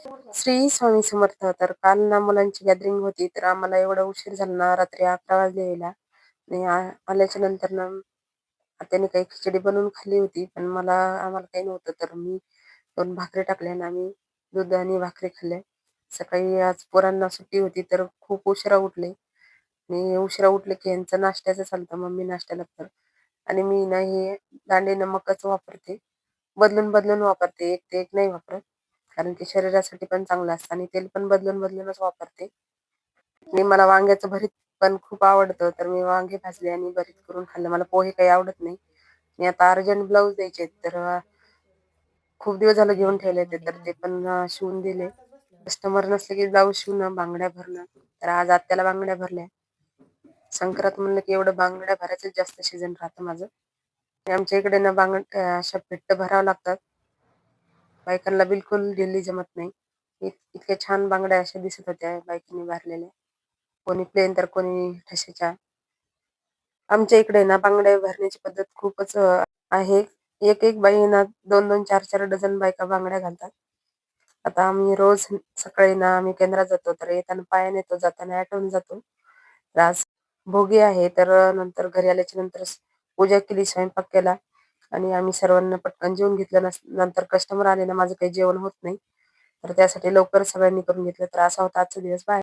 श्री स्वामी समर्थ. तर काल ना मुलांची गॅदरिंग होती, तर आम्हाला एवढा उशीर झाला ना, रात्री 11 वाजले यायला. आणि आल्याच्या नंतर ना त्याने काही खिचडी बनवून खाल्ली होती, पण आम्हाला काही नव्हतं, तर मी 2 भाकरी टाकल्या आणि आम्ही दूध आणि भाकरी खाल्ल्या. सकाळी आज पोरांना सुट्टी होती, तर खूप उशिरा उठले आणि उशिरा उठले की यांचं नाश्त्याचं चालतं, मम्मी नाश्त्याला कर. आणि मी ना हे दांडे नमकच वापरते, बदलून वापरते, एक ते एक नाही वापरत. कारण ते शरीरासाठी पण चांगलं असतं आणि तेल पण बदलूनच वापरते. आणि मला वांग्याचं भरीत पण खूप आवडतं, तर मी वांगे भाजले आणि भरीत करून खाल्लं. मला पोहे काही आवडत नाही. मी आता अर्जंट ब्लाऊज द्यायचे आहेत, तर खूप दिवस झालं घेऊन ठेवले ते, तर ते पण शिवून दिले. कस्टमर नसले की ब्लाऊज शिवणं, बांगड्या भरणं. तर आज आत्याला बांगड्या भरल्या. संक्रांत म्हणलं की एवढं बांगड्या भरायचं जास्त सीझन राहतं माझं. आणि आमच्या इकडे ना बांगड्या अशा फिट्ट भरावं लागतात. बायकांना बिलकुल ढिली जमत नाही. इतक्या छान बांगड्या अशा दिसत होत्या बायकांनी भरलेल्या. कोणी प्लेन तर कोणी ठशाच्या. आमच्या इकडे ना बांगड्या भरण्याची पद्धत खूपच आहे. एक बाई ना 2-2, 4-4 डझन बायका बांगड्या घालतात. आता आम्ही रोज सकाळी ना आम्ही केंद्रात जातो, तर येताना पायाने येतो, जाताना ऑटोने जातो. तर आज भोगी आहे, तर नंतर घरी आल्याच्या नंतर पूजा केली, स्वयंपाक केला आणि आम्ही सर्वांना पटकन जेवून घेतलं. नंतर कस्टमर आले ना, माझं काही जेवण होत नाही. तर त्यासाठी लवकर सगळ्यांनी करून घेतलं. तर असा होता आजचा दिवस. बाय.